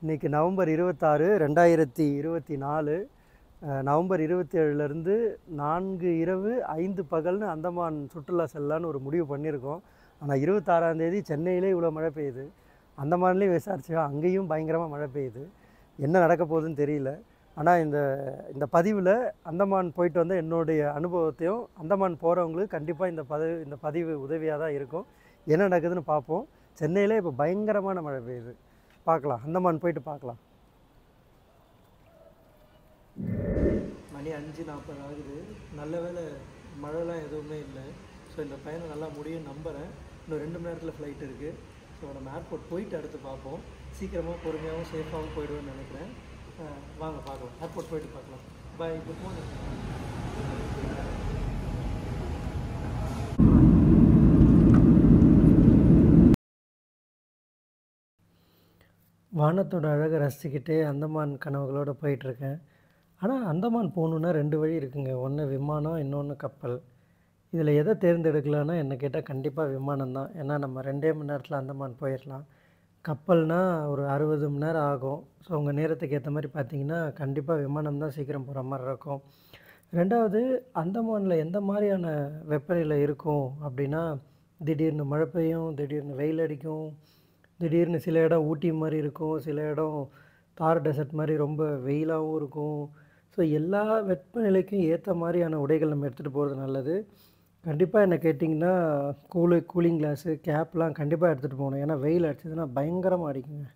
இன்றைக்கி November 26, 2024. November 27லேருந்து 4 இரவு 5 பகல்னு அந்தமான் சுற்றுலா செல்லலான்னு ஒரு முடிவு பண்ணியிருக்கோம். ஆனால் 26ஆம் தேதி சென்னையிலே இவ்வளோ மழை பெய்யுது. அந்தமான்லேயும் விசாரிச்சா அங்கேயும் பயங்கரமாக மழை பெய்யுது. என்ன நடக்க போகுதுன்னு தெரியல. ஆனால் இந்த பதிவில் அந்தமான் போயிட்டு வந்த என்னுடைய அனுபவத்தையும் அந்தமான் போகிறவங்களுக்கு கண்டிப்பாக இந்த பதிவு உதவியாக தான் இருக்கும். என்ன நடக்குதுன்னு பார்ப்போம். சென்னையில் இப்போ பயங்கரமான மழை பெய்யுது. பார்க்கலாம், அந்தமான் போயிட்டு பார்க்கலாம். மணி 5:40 ஆகுது. நல்ல வேளை மழைலாம் எதுவுமே இல்லை. ஸோ இந்த பயணம் நல்லா முடியும் நம்புகிறேன். இன்னும் 2 மணி நேரத்தில் ஃப்ளைட் இருக்குது. ஸோ நம்ம ஏர்போர்ட் போயிட்டு அடுத்து பார்ப்போம். சீக்கிரமாக பொறுமையாகவும் சேஃபாகவும் போயிடுவேன்னு நினைக்கிறேன். வாங்க பார்க்கலாம், ஏர்போர்ட் போயிட்டு பார்க்கலாம். பாய், குட் மார்னிங். வானத்தோட அழகை ரசிச்சுக்கிட்டே அந்தமான் கனவுகளோடு போயிட்டுருக்கேன். ஆனால் அந்தமான் போகணுன்னா 2 வழி இருக்குங்க. ஒன்று விமானம், இன்னொன்று கப்பல். இதில் எதை தேர்ந்தெடுக்கலான்னா என்னை கேட்டால் கண்டிப்பாக விமானம் தான். ஏன்னா நம்ம 2 மணி நேரத்தில் அந்தமான் போயிடலாம். கப்பல்னால் ஒரு 60 மணி நேரம் ஆகும். ஸோ உங்கள் நேரத்துக்கு ஏற்ற மாதிரி பார்த்தீங்கன்னா கண்டிப்பாக விமானம் தான் சீக்கிரம் போகிற மாதிரி இருக்கும். 2வது, அந்தமானில் எந்த மாதிரியான வெப்பநிலை இருக்கும் அப்படின்னா, திடீர்னு மழை பெய்யும், திடீர்னு வெயில் அடிக்கும், திடீர்னு சில இடம் ஊட்டி மாதிரி இருக்கும், சில இடம் தார் டெசர்ட் மாதிரி ரொம்ப வெயிலாகவும் இருக்கும். ஸோ எல்லா வெப்பநிலைக்கும் ஏற்ற மாதிரியான உடைகள் நம்ம எடுத்துகிட்டு போகிறது நல்லது. கண்டிப்பாக என்ன கேட்டிங்கன்னா கூலிங் கிளாஸு, கேப்லாம் கண்டிப்பாக எடுத்துகிட்டு போகணும். ஏன்னா வெயில் அடிச்சதுன்னா பயங்கரமாக அடிக்குங்க.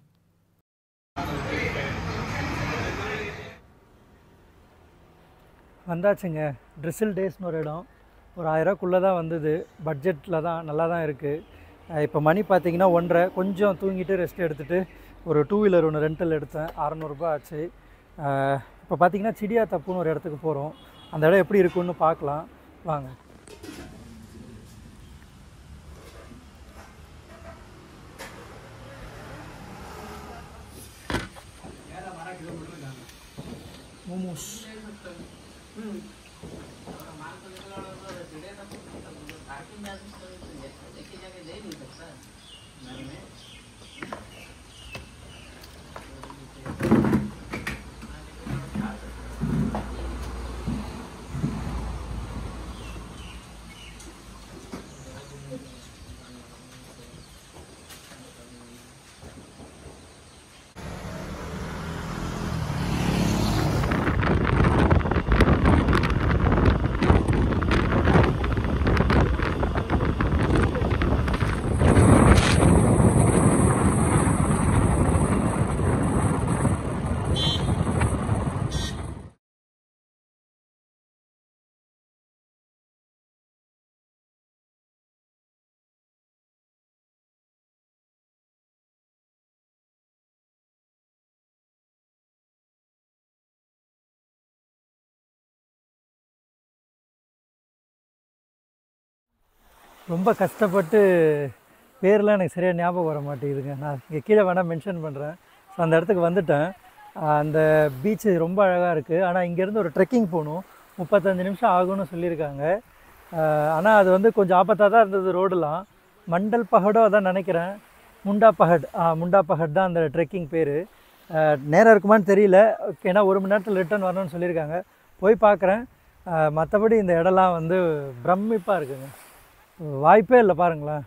வந்தாச்சுங்க. ட்ரிசில் டேஸ்னு ஒரு இடம். ஒரு 1000 ரூபாக்குள்ளே தான் வந்தது. பட்ஜெட்டில் தான், நல்லா தான் இருக்குது. இப்போ மணி பார்த்திங்கன்னா 1:30. கொஞ்சம் தூங்கிட்டு ரெஸ்ட் எடுத்துகிட்டு ஒரு 2 வீலர் ஒன்று ரெண்டல் எடுத்தேன். 600 ரூபா ஆச்சு. இப்போ பார்த்திங்கன்னா சிடியா தப்புன்னு ஒரு இடத்துக்கு போகிறோம். அந்த இடம் எப்படி இருக்குன்னு பார்க்கலாம் வாங்க. மோமோஸ் ரொம்ப கஷ்டப்பட்டு பேர்லாம் எனக்கு சரியாக ஞாபகம் வர மாட்டேங்குதுங்க. நான் இங்கே கீழே வேணால் மென்ஷன் பண்ணுறேன். ஸோ அந்த இடத்துக்கு வந்துட்டேன். அந்த பீச்சு ரொம்ப அழகாக இருக்குது. ஆனால் இங்கேருந்து ஒரு ட்ரெக்கிங் போகணும். 35 நிமிஷம் ஆகும்னு சொல்லியிருக்காங்க. ஆனால் அது வந்து கொஞ்சம் ஆபத்தாக தான் இருந்தது ரோடெலாம். மண்டல் பஹடோ அதான் நினைக்கிறேன். முண்டா பஹட் தான் அந்த ட்ரெக்கிங் பேர். நேரம் இருக்குமான்னு தெரியல. ஏன்னா 1 மணி நேரத்தில் ரிட்டர்ன் வரணும்னு சொல்லியிருக்காங்க. போய் பார்க்குறேன். மற்றபடி இந்த இடம்லாம் வந்து பிரமிப்பாக இருக்குங்க. வாய்ப்பே இல்லை பாருங்களேன்.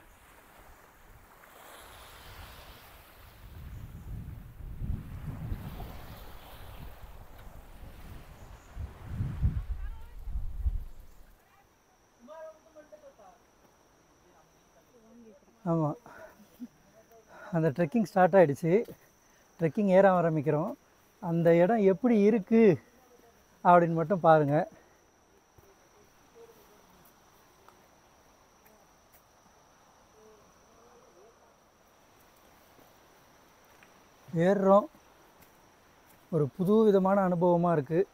ஆமாம், அந்த ட்ரெக்கிங் ஸ்டார்ட் ஆகிடுச்சு. ட்ரெக்கிங் ஏற ஆரம்பிக்கிறோம். அந்த இடம் எப்படி இருக்குது அப்படின்னு மட்டும் பாருங்கள். ஏறுறோம். ஒரு புது விதமான அனுபவமாக இருக்குது.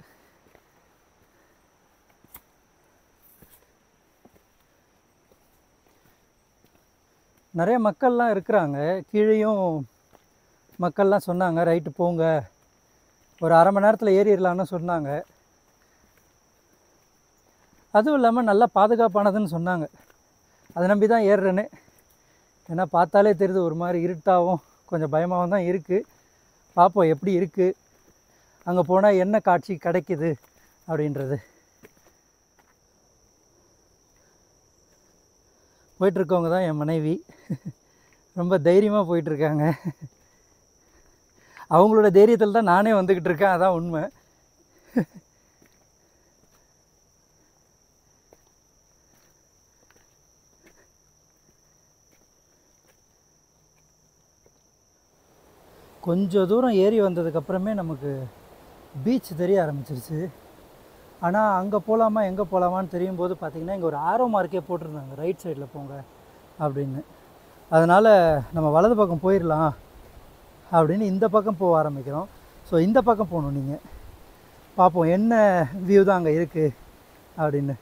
நிறைய மக்கள்லாம் இருக்கிறாங்க. கீழேயும் மக்கள்லாம் சொன்னாங்க ரைட்டு போங்க, ஒரு அரை மணி நேரத்தில் ஏறிடலான்னு சொன்னாங்க. அதுவும் இல்லாமல் நல்லா பாதுகாப்பானதுன்னு சொன்னாங்க. அதை நம்பி தான் ஏறுறேன்னு. ஏன்னா பார்த்தாலே தெரியுது ஒரு மாதிரி இருட்டாகவும் கொஞ்சம் பயமாகவும் தான் இருக்குது. பார்ப்போம் எப்படி இருக்குது, அங்கே போனால் என்ன காட்சி கிடைக்குது அப்படின்றது. போயிட்டுருக்கவங்க தான் என் மனைவி. ரொம்ப தைரியமாக போயிட்டுருக்காங்க. அவங்களோட தைரியத்தில் தான் நானே வந்துக்கிட்டு இருக்கேன், அதான் உண்மை. கொஞ்சம் தூரம் ஏறி வந்ததுக்கப்புறமே நமக்கு பீச் தெரிய ஆரம்பிச்சிருச்சு. ஆனால் அங்கே போகலாமா எங்கே போகலாமான்னு தெரியும் போது பார்த்திங்கன்னா இங்கே ஒரு ஆரோ மார்க்கே போட்டிருந்தாங்க, ரைட் சைடில் போங்க அப்படின்னு. அதனால் நம்ம வலது பக்கம் போயிடலாம் அப்படின்னு இந்த பக்கம் போக ஆரம்பிக்கிறோம். ஸோ இந்த பக்கம் போகணும். நீங்கள் பார்ப்போம் என்ன வியூ தான் அங்கே இருக்குது அப்படின்னு.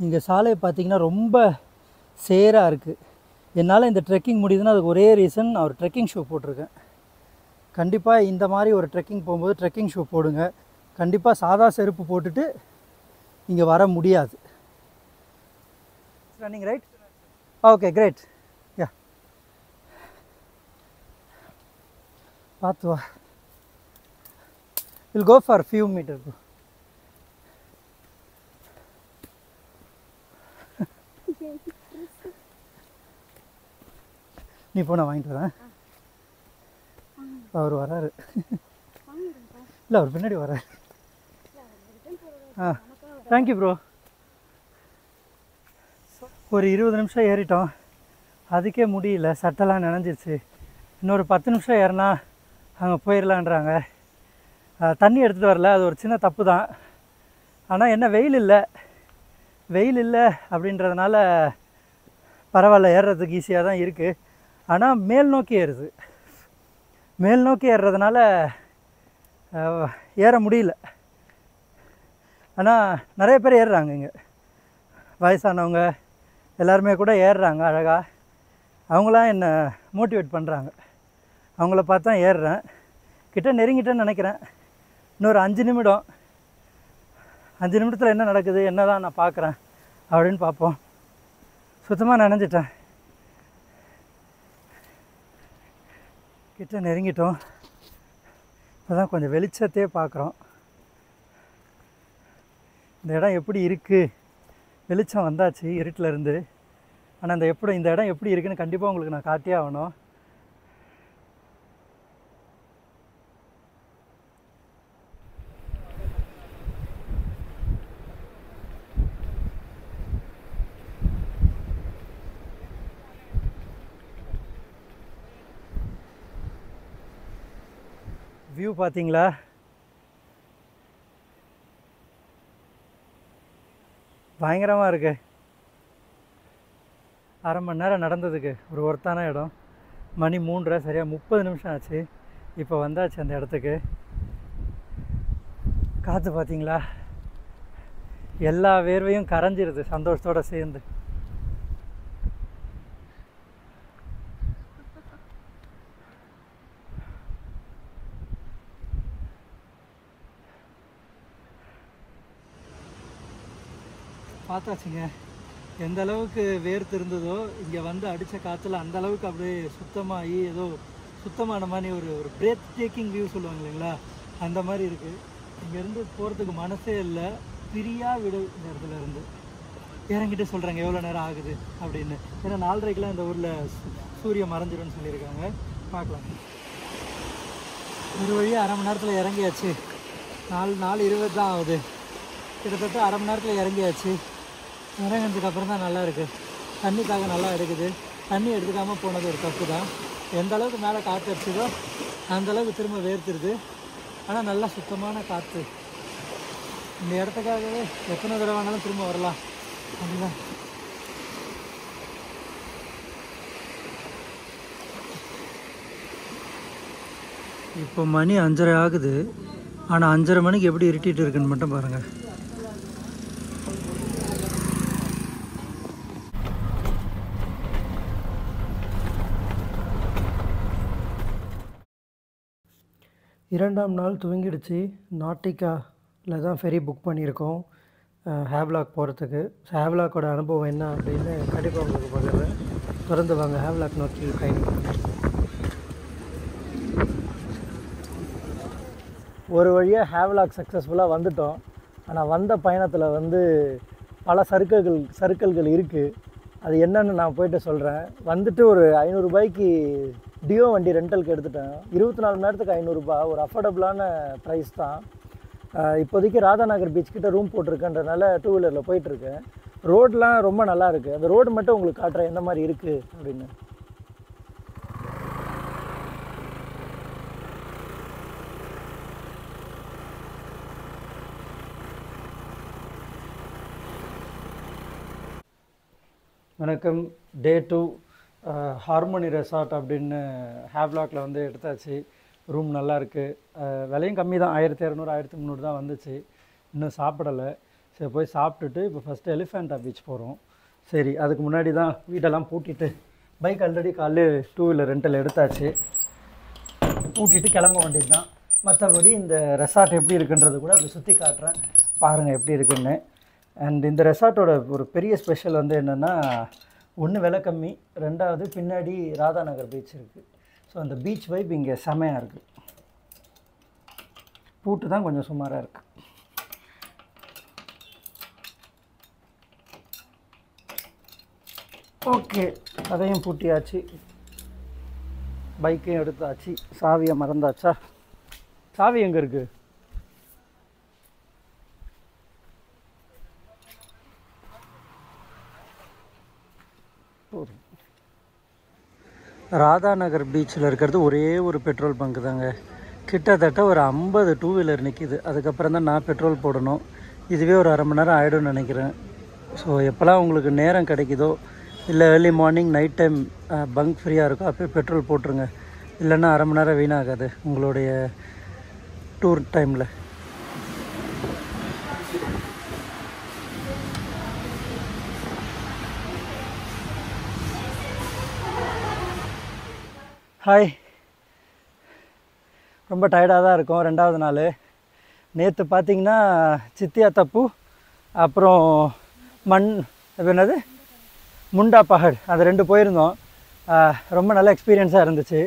இங்கே சாலை பார்த்திங்கன்னா ரொம்ப சேராக இருக்குது. என்னால் இந்த ட்ரெக்கிங் முடியுதுன்னா அதுக்கு ஒரே ரீசன், நான் ஒரு ட்ரெக்கிங் ஷூ போட்டிருக்கேன். கண்டிப்பாக இந்த மாதிரி ஒரு ட்ரெக்கிங் போகும்போது ட்ரெக்கிங் ஷூ போடுங்க. கண்டிப்பாக சாதா செருப்பு போட்டுட்டு இங்கே வர முடியாது. Running right? Okay, great. Yeah, பார்த்து வா. Will go for few meter. நீ போன வாங்கிட்டு வரேன். அவர் வராரு. இல்லை, அவர் பின்னாடி வராரு. Thank you bro. ஒரு 20 நிமிஷம் ஏறிட்டோம், அதுக்கே முடியல, சட்டெல்லாம் நனைஞ்சிருச்சு. இன்னொரு 10 நிமிஷம் ஏறினா அங்கே போயிடலான்றாங்க. தண்ணி எடுத்துகிட்டு வரல, அது ஒரு சின்ன தப்பு தான். ஆனால் என்ன, வெயில் இல்லை அப்படின்றதுனால பரவாயில்ல, ஏறுறதுக்கு ஈஸியாக தான் இருக்குது. ஆனால் மேல் நோக்கி ஏறுது. மேல் நோக்கி ஏறுறதுனால ஏற முடியல. ஆனால் நிறைய பேர் ஏறுறாங்க, இங்கே வயசானவங்க எல்லாருமே கூட ஏறுறாங்க அழகாக. அவங்களாம் என்னை மோட்டிவேட் பண்ணுறாங்க. அவங்கள பார்த்து தான் ஏறுறேன். கிட்ட நெருங்கிட்டேன்னு நினைக்கிறேன். இன்னொரு 5 நிமிடம். 5 நிமிடத்தில் என்ன நடக்குது, என்ன தான் நான் பார்க்குறேன் அப்படின்னு பார்ப்போம். சுத்தமாக நனைஞ்சிட்டேன். கிட்ட நெருங்கிட்டோம். இப்போ தான் கொஞ்சம் வெளிச்சத்தையே பார்க்குறோம். இந்த இடம் எப்படி இருக்குது, வெளிச்சம் வந்தாச்சு இருட்டில் இருந்து. ஆனால் இந்த இடம் எப்படி இருக்குதுன்னு கண்டிப்பாக உங்களுக்கு நான் காட்டியே ஆகணும். வியூ பார்த்தீங்களா? பயங்கரமாக இருக்குது. அரை மணி நேரம் நடந்ததுக்கு ஒரு ஒர்த்தான இடம். மணி 3:30, சரியாக 30 நிமிஷம் ஆச்சு. இப்போ வந்தாச்சு அந்த இடத்துக்கு. காற்று பார்த்தீங்களா? எல்லா வேர்வையும் கரைஞ்சிருது சந்தோஷத்தோடு சேர்ந்து. பார்த்தாச்சுங்க எந்த அளவுக்கு வேர்த்து இருந்ததோ, இங்கே வந்து அடித்த காற்றுல அந்த அளவுக்கு அப்படியே சுத்தமாகி ஏதோ சுத்தமான மாதிரி ஒரு பிரேத் டேக்கிங் வியூ சொல்லுவாங்க இல்லைங்களா, அந்த மாதிரி இருக்குது. இங்கேருந்து போகிறதுக்கு மனசே இல்லை. ஃப்ரீயாக விடு இந்த இடத்துல இருந்து. இறங்கிட்டு சொல்கிறாங்க எவ்வளோ நேரம் ஆகுது அப்படின்னு. ஏன்னா 4:30க்கெலாம் இந்த ஊரில் சூரியன் மறைஞ்சிடும்னு சொல்லியிருக்காங்க. பார்க்கலாம். ஒரு வழியாக அரை மணி நேரத்தில் இறங்கியாச்சு. 4:20 தான் ஆகுது. கிட்டத்தட்ட அரை மணி நேரத்தில் இறங்கியாச்சு. இறங்கினதுக்கு அப்புறம் தான் நல்லா இருக்குது. தண்ணிக்காக நல்லா எடுக்குது. தண்ணி எடுத்துக்காமல் போனது ஒரு தப்பு தான். எந்த அளவுக்கு மேலே காற்று அடிச்சதோ அந்தளவுக்கு திரும்ப வேர்த்துருது. ஆனால் நல்லா சுத்தமான காற்று. இந்த இடத்துக்காகவே எத்தனை தடவை வேணாலும் திரும்ப வரலாம். அதுதான் இப்போ மணி 5:30 ஆகுது. ஆனால் 5:30 மணிக்கு எப்படி இருட்டிகிட்டு இருக்குன்னு மட்டும் பாருங்கள். இரண்டாம் நாள் துவங்கிடுச்சு. நாட்டிகாவில் தான் ஃபெரி புக் பண்ணியிருக்கோம் ஹேவ்லாக் போகிறதுக்கு. ஹேவ்லாக்கோட அனுபவம் என்ன அப்படின்னு கண்டிப்பாக உங்களுக்கு பகிர்றேன். தொடர்ந்து வாங்க ஹேவ்லாக் நோக்கி பயணிப்போம். ஒரு வழியாக ஹேவ்லாக் சக்ஸஸ்ஃபுல்லாக வந்துட்டோம். ஆனால் வந்த பயணத்தில் வந்து பல சறுக்கல்கள் இருக்குது. அது என்னென்னு நான் போய்ட்டு சொல்கிறேன். வந்துட்டு ஒரு 500 ரூபாய்க்கு டியோ வண்டி ரெண்டலுக்கு எடுத்துட்டேன். 24 மணி நேரத்துக்கு 500 ரூபாய், ஒரு அஃபோர்டபுளான ப்ரைஸ் தான். இப்போதைக்கு ராதாநகர் பீச் கிட்ட ரூம் போட்டிருக்கேன்றனால 2 வீலரில் போயிட்டுருக்கேன். ரோடெலாம் ரொம்ப நல்லா இருக்குது. அந்த ரோடு மட்டும் உங்களுக்கு காட்டுறேன் எந்த மாதிரி இருக்குது அப்படின்னு. வணக்கம். டே 2 ஹார்மோனி ரெசார்ட் அப்படின்னு ஹேவ்லாக்கில் வந்து எடுத்தாச்சு. ரூம் நல்லாயிருக்கு. விலையும் கம்மி தான், 1200 1300 தான் வந்துச்சு. இன்னும் சாப்பிடலை. சரி, போய் சாப்பிட்டுட்டு இப்போ ஃபஸ்ட்டு எலிஃபெண்டா பீச் போகிறோம். சரி, அதுக்கு முன்னாடி தான் வீடெல்லாம் பூட்டிட்டு, பைக் ஆல்ரெடி காலையில் 2 வீலர் ரெண்டல் எடுத்தாச்சு, பூட்டிட்டு கிளம்ப வேண்டியது தான். மற்றபடி இந்த ரெசார்ட் எப்படி இருக்குன்றது கூட அப்படி சுற்றி காட்டுறேன், பாருங்கள் எப்படி இருக்குன்னு. அண்ட் இந்த ரெசார்ட்டோட ஒரு பெரிய ஸ்பெஷல் வந்து என்னென்னா, ஒன்று விலை கம்மி, ரெண்டாவது பின்னாடி ராதாநகர் பீச் இருக்குது. ஸோ அந்த பீச் வைப் இங்கே செமையாக இருக்குது. பூட்டு தான் கொஞ்சம் சுமாராக இருக்குது. ஓகே, அதையும் பூட்டியாச்சு, பைக்கையும் எடுத்தாச்சு. சாவியை மறந்தாச்சா? சாவி எங்கே இருக்குது? ராதாநகர் பீச்சில் இருக்கிறது ஒரே ஒரு பெட்ரோல் பங்கு தாங்க. கிட்டத்தட்ட ஒரு 50 2 வீலர் நிற்கிது. அதுக்கப்புறம் தான் நான் பெட்ரோல் போடணும். இதுவே ஒரு அரை மணி நேரம் ஆகிடும்னு நினைக்கிறேன். ஸோ எப்போல்லாம் உங்களுக்கு நேரம் கிடைக்குதோ, இல்லை early morning night time bunk ஃப்ரீயாக இருக்கோ அப்போயே பெட்ரோல் போட்டுருங்க. இல்லைன்னா அரை மணி நேரம் வீணாகாது உங்களுடைய டூர் டைமில். ஹாய், ரொம்ப டயர்டாக தான் இருக்கும். 2வது நாள். நேற்று பார்த்திங்கன்னா சித்தியா தப்பு, அப்புறம் என்னது முண்டா பஹட், அது 2 போயிருந்தோம். ரொம்ப நல்ல எக்ஸ்பீரியன்ஸாக இருந்துச்சு.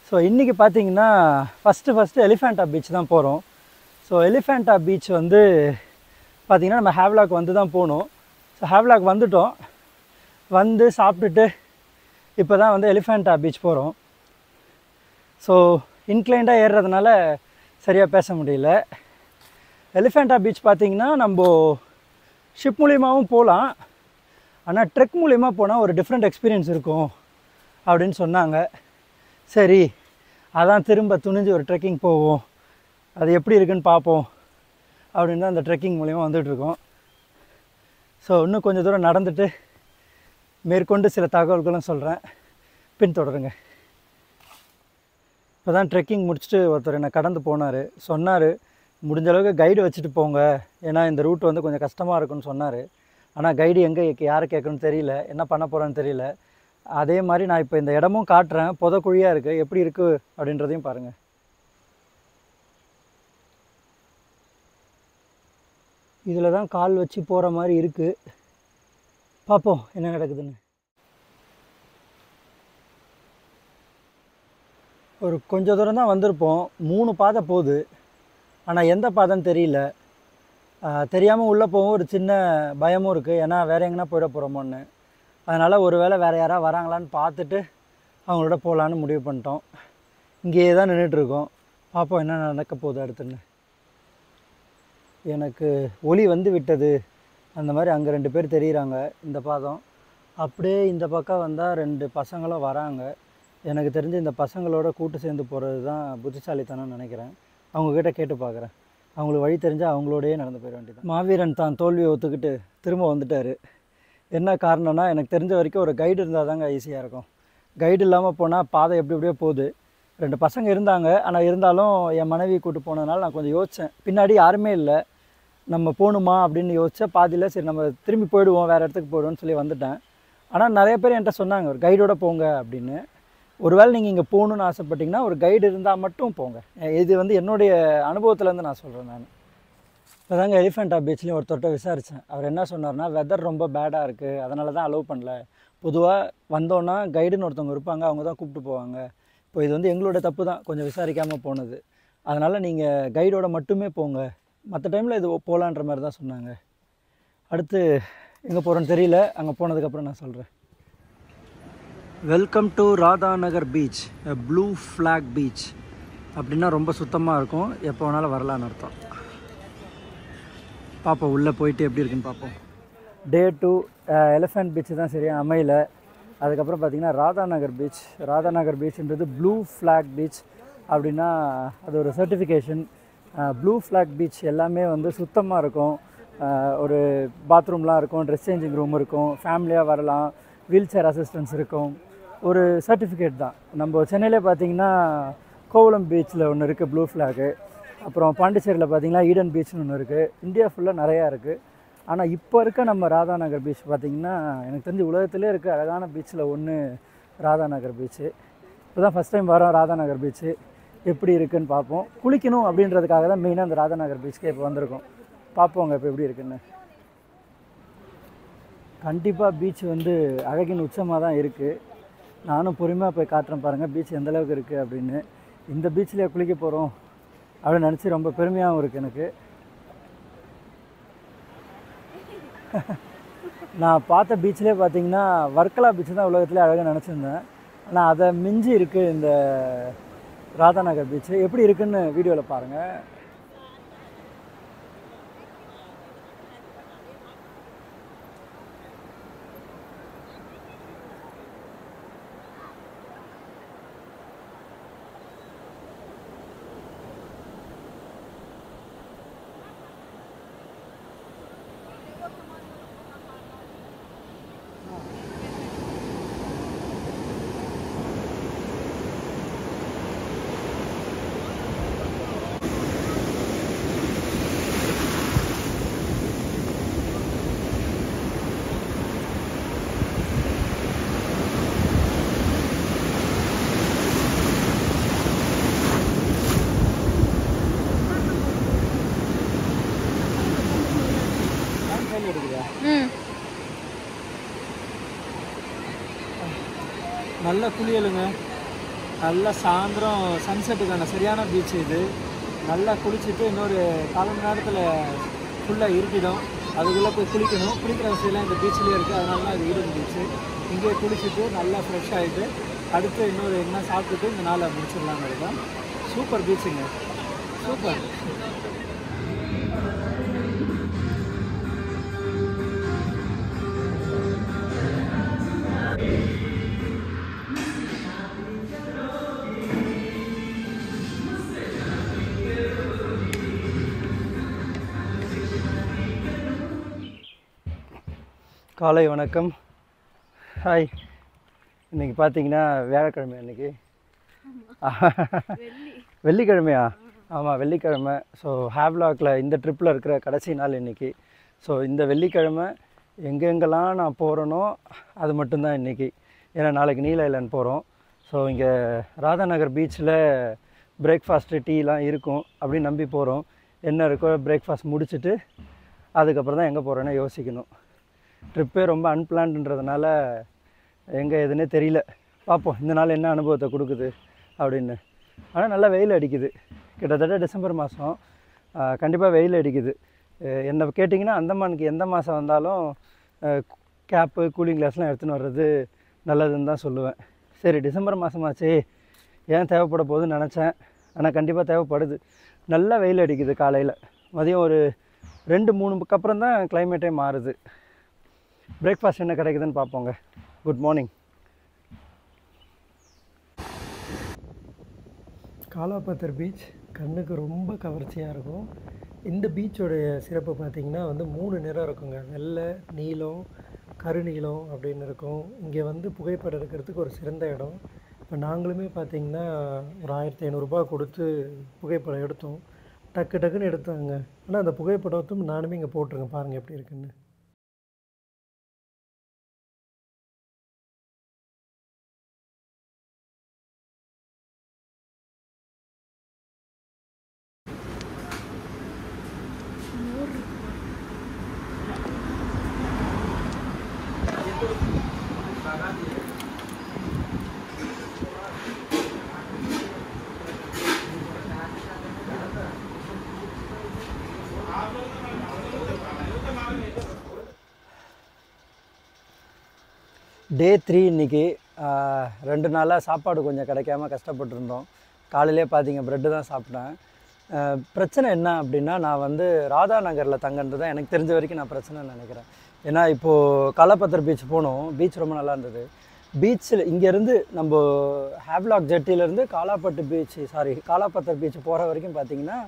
ஸோ இன்றைக்கி பார்த்திங்கன்னா ஃபஸ்ட்டு எலிஃபெண்டா பீச் தான் போகிறோம். ஸோ எலிஃபெண்டா பீச் வந்து பார்த்திங்கன்னா நம்ம ஹேவ்லாக் வந்து தான் போகணும். ஸோ ஹேவ்லாக் வந்துட்டோம். வந்து சாப்பிட்டுட்டு இப்போ தான் வந்து எலிஃபெண்டா பீச் போகிறோம். ஸோ இன்க்ளைண்டாக ஏறுறதுனால சரியாக பேச முடியல. எலிஃபெண்டா பீச் பார்த்திங்கன்னா நம்ம ஷிப் மூலியமாகவும் போகலாம், ஆனால் ட்ரெக் மூலிமா போனால் ஒரு டிஃப்ரெண்ட் எக்ஸ்பீரியன்ஸ் இருக்கும் அப்படின்னு சொன்னாங்க. சரி, அதான் திரும்ப துணிஞ்சு ஒரு ட்ரெக்கிங் போவோம், அது எப்படி இருக்குன்னு பார்ப்போம் அப்படின்னு தான் அந்த ட்ரெக்கிங் மூலிமா வந்துட்டுருக்கோம். ஸோ இன்னும் கொஞ்சம் தூரம் நடந்துட்டு மேற்கொண்டு சில தகவல்களும் சொல்கிறேன், பின்தொடருங்க. இப்போ தான் ட்ரெக்கிங் முடிச்சுட்டு ஒருத்தர் என்னை கடந்து போனார். சொன்னார், முடிஞ்ச அளவுக்கு கைடு வச்சுட்டு போங்க, ஏன்னா இந்த ரூட் வந்து கொஞ்சம் கஷ்டமாக இருக்குன்னு சொன்னார். ஆனால் கைடு எங்கே யாரை கேட்கணும்னு தெரியல, என்ன பண்ண போகிறேன்னு தெரியல. அதே மாதிரி நான் இப்போ இந்த இடமும் காட்டுறேன், புதக்குழியாக இருக்குது, எப்படி இருக்குது அப்படின்றதையும் பாருங்கள். இதில் தான் கால் வச்சு போகிற மாதிரி இருக்குது. பார்ப்போம் என்ன நடக்குதுன்னு. ஒரு கொஞ்சம் தூரம் தான் வந்திருப்போம். 3 பாதை போகுது, ஆனால் எந்த பாதைன்னு தெரியல. தெரியாமல் உள்ளே போகவும் ஒரு சின்ன பயமும் இருக்குது, ஏன்னா வேறு எங்கன்னா போயிட போகிறோமோன்னு. அதனால் ஒரு வேளை வேறு யாராவது வராங்களான்னு பார்த்துட்டு அவங்களோட போகலான்னு முடிவு பண்ணிட்டோம். இங்கேயே தான் நின்றுட்டுருக்கோம், பார்ப்போம் என்ன நடக்க போகுது அடுத்துன்னு. எனக்கு ஒளி வந்து விட்டது, அந்த மாதிரி அங்கே 2 பேர் தெரியுறாங்க. இந்த பாதம் அப்படியே இந்த பக்கம் வந்தால் 2 பசங்களும் வராங்க. எனக்கு தெரிஞ்சு இந்த பசங்களோட கூட்டு சேர்ந்து போகிறது தான் புத்திசாலித்தனம்னு நினைக்கிறேன். அவங்கக்கிட்ட கேட்டு பார்க்குறேன், அவங்களுக்கு வழி தெரிஞ்சால் அவங்களோடையே நடந்து போயிட வேண்டியது. மாவீரன் தான் தோல்வியை ஒத்துக்கிட்டு திரும்ப வந்துட்டார். என்ன காரணம்னா, எனக்கு தெரிஞ்ச வரைக்கும் ஒரு கைடு இருந்தால் தாங்க ஈஸியாக இருக்கும். கைடு இல்லாமல் போனால் பாதை எப்படி எப்படியோ போகுது. 2 பசங்க இருந்தாங்க, ஆனால் இருந்தாலும் என் மனைவி கூட்டு போனதுனால நான் கொஞ்சம் யோசித்தேன். பின்னாடி யாருமே இல்லை, நம்ம போகணுமா அப்படின்னு யோசித்தேன். பாதியில் சரி நம்ம திரும்பி போயிடுவோம், வேறு இடத்துக்கு போயிடுவோம்னு சொல்லி வந்துட்டேன். ஆனால் நிறைய பேர் என்கிட்ட சொன்னாங்க ஒரு கைடோட போங்க அப்படின்னு. ஒருவேளை நீங்கள் இங்கே போகணுன்னு ஆசைப்பட்டிங்கன்னா ஒரு கைடு இருந்தால் மட்டும் போங்க. இது வந்து என்னுடைய அனுபவத்துலேருந்து நான் சொல்கிறேன். நான் இப்போ தாங்க எலிஃபெண்டா பீச்லேயும் ஒருத்தர்கிட்ட விசாரித்தேன். அவர் என்ன சொன்னார்னா, வெதர் ரொம்ப பேடாக இருக்குது, அதனால தான் அலோவ் பண்ணல. பொதுவாக வந்தோன்னா கைடுன்னு ஒருத்தவங்க இருப்பாங்க, அவங்க தான் கூப்பிட்டு போவாங்க. இப்போ இது வந்து எங்களோட தப்பு தான், கொஞ்சம் விசாரிக்காமல் போனது. அதனால் நீங்கள் கைடோட மட்டுமே போங்க, மற்ற டைமில் இது போகலான்ற மாதிரி தான் சொன்னாங்க. அடுத்து எங்கே போகிறோன்னு தெரியல, அங்கே போனதுக்கப்புறம் நான் சொல்கிறேன். Welcome to Radhanagar beach, blue flag beach. அப்படின்னா ரொம்ப சுத்தமாக இருக்கும், எப்போ வேணாலும் வரலான்னு அர்த்தம். பார்ப்போம் உள்ளே போயிட்டு எப்படி இருக்குன்னு பார்ப்போம். டே 2 எலிஃபண்ட் பீச் தான் சரியாக அமையல. அதுக்கப்புறம் பார்த்திங்கன்னா ராதாநகர் பீச்ன்றது ப்ளூ ஃப்ளாக் பீச். அப்படின்னா அது ஒரு சர்டிஃபிகேஷன். ப்ளூ ஃப்ளாக் பீச் எல்லாமே வந்து சுத்தமாக இருக்கும். ஒரு பாத்ரூம்லாம் இருக்கும், ட்ரெஸ் சேஞ்சிங் ரூம் இருக்கும், ஃபேமிலியாக வரலாம், வீல் சேர் அசிஸ்டன்ஸ் இருக்கும். ஒரு சர்டிஃபிகேட் தான். நம்ம சென்னையிலே பார்த்திங்கன்னா கோவளம் பீச்சில் ஒன்று இருக்குது ப்ளூ ஃப்ளாகு. அப்புறம் பாண்டிச்சேரியில் பார்த்திங்கன்னா ஈடன் பீச்னு ஒன்று இருக்குது. இந்தியா ஃபுல்லாக நிறையா இருக்குது. ஆனால் இப்போ இருக்க நம்ம ராதாநகர் பீச் பார்த்திங்கன்னா எனக்கு தெரிஞ்சு உலகத்திலே இருக்க அழகான பீச்சில் ஒன்று ராதாநகர் பீச்சு. இப்போ தான் ஃபஸ்ட் டைம் வரோம் ராதாநகர் பீச்சு, எப்படி இருக்குதுன்னு பார்ப்போம். குளிக்கணும் அப்படின்றதுக்காக தான் மெயினாக அந்த ராதாநகர் பீச்சுக்கே இப்போ வந்திருக்கோம். பார்ப்போங்க இப்போ எப்படி இருக்குன்னு. கண்டிப்பாக பீச் வந்து அழகின் உச்சமாக தான் இருக்குது. நானும் பொறுமையாக போய் காட்டுறேன் பாருங்கள் பீச் எந்தளவுக்கு இருக்குது அப்படின்னு. இந்த பீச்சில் குளிக்க போகிறோம் அப்படின்னு நினச்சி ரொம்ப பெருமையாகவும் இருக்குது எனக்கு. நான் பார்த்த பீச்சிலே பார்த்தீங்கன்னா வர்க்கலா பீச் தான் உலகத்திலே அழகாக நினச்சிருந்தேன். ஆனால் அதை மிஞ்சி இருக்குது இந்த ராதாநகர் பீச்சு. எப்படி இருக்குன்னு வீடியோவில் பாருங்கள். நல்ல குளியலுங்க, நல்லா சாயந்தரம் சன்செட்டுக்கான சரியான பீச் இது. நல்லா குளிச்சுட்டு இன்னொரு 4 மணி நேரத்தில் ஃபுல்லாக இருட்டிடும், அதுக்குள்ளே போய் குளிக்கணும். குளிக்கிற வசதியெல்லாம் இந்த பீச்சிலே இருக்குது, அதனால தான் இது ஈடன் பீச்சு. இங்கே குளிச்சுட்டு நல்லா ஃப்ரெஷ் ஆகிட்டு அடுத்து இன்னொரு என்ன சாப்பிட்டுட்டு இந்த நாளை முடிச்சிடலாங்க. தான் சூப்பர் பீச்சுங்க, சூப்பர். காலை வணக்கம், ஹாய். இன்றைக்கி பார்த்தீங்கன்னா வியாழக்கிழமை, அன்றைக்கி வெள்ளிக்கிழமையா? ஆமாம், வெள்ளிக்கிழமை. ஸோ ஹேவ்லாக்கில் இந்த ட்ரிப்பில் இருக்கிற கடைசி நாள் இன்றைக்கி. ஸோ இந்த வெள்ளிக்கிழமை எங்கெங்கெல்லாம் நான் போகிறேனோ அது மட்டும்தான் இன்றைக்கி. ஏன்னா நாளைக்கு நீல ஐலாண்ட் போகிறோம். ஸோ இங்கே ராதாநகர் பீச்சில் பிரேக்ஃபாஸ்ட்டு டீலாம் இருக்கும் அப்படின்னு நம்பி போகிறோம். என்ன இருக்கோ பிரேக்ஃபாஸ்ட் முடிச்சுட்டு அதுக்கப்புறம் தான் எங்கே போகிறேன்னு யோசிக்கணும். ட்ரிப்பே ரொம்ப அன்பிளான்ன்றதுனால எங்கே எதுன்னே தெரியல. பார்ப்போம் இந்த நாள் என்ன அனுபவத்தை கொடுக்குது அப்படின்னு. ஆனால் நல்லா வெயில் அடிக்குது. கிட்டத்தட்ட டிசம்பர் மாதம், கண்டிப்பாக வெயில் அடிக்குது. என்ன கேட்டிங்கன்னா அந்தமானுக்கு எந்த மாதம் வந்தாலும் கேப்பு கூலிங் கிளாஸ்லாம் எடுத்துன்னு வர்றது நல்லதுன்னு தான் சொல்லுவேன். சரி, டிசம்பர் மாதமாச்சே ஏன் தேவைப்பட போகுதுன்னு நினச்சேன். ஆனால் கண்டிப்பாக தேவைப்படுது. நல்லா வெயில் அடிக்குது. காலையில் மதியம் ஒரு 2-3க்கு அப்புறம் தான் கிளைமேட்டே மாறுது. பிரேக்ஃபாஸ்ட் என்ன கிடைக்குதுன்னு பார்ப்போங்க. Good morning. காலாபத்தர் பீச் கண்ணுக்கு ரொம்ப கவர்ச்சியாக இருக்கும். இந்த பீச்சோடைய சிறப்பு பார்த்திங்கன்னா வந்து 3 நிறம் இருக்குங்க. வெள்ளை, நீலம், கருநீலம் அப்படின்னு இருக்கும். இங்கே வந்து புகைப்படம் எடுக்கிறதுக்கு ஒரு சிறந்த இடம். இப்போ நாங்களுமே பார்த்திங்கன்னா ஒரு 1500 கொடுத்து புகைப்படம் எடுத்தோம். டக்குன்னு எடுத்தாங்க. ஆனால் அந்த புகைப்படத்தும் நானுமே இங்கே போட்டிருக்கேன், பாருங்கள் எப்படி இருக்குன்னு. டே 3 இன்றைக்கி. 2 நாளாக சாப்பாடு கொஞ்சம் கிடைக்காம கஷ்டப்பட்டுருந்தோம். காலையிலே பார்த்தீங்க ப்ரெட்டு தான் சாப்பிட்டேன். பிரச்சனை என்ன அப்படின்னா, நான் வந்து ராதா நகரில் தங்கன்றது தான் எனக்கு தெரிஞ்ச வரைக்கும் நான் பிரச்சனைன்னு நினைக்கிறேன். ஏன்னா இப்போது காலாபத்தர் பீச் போனோம். பீச் ரொம்ப நல்லா இருந்தது. பீச்சில் இங்கேருந்து நம்ம ஹேவ்லாக் ஜெட்டிலேருந்து காலாபத்தர் பீச் போகிற வரைக்கும் பார்த்திங்கன்னா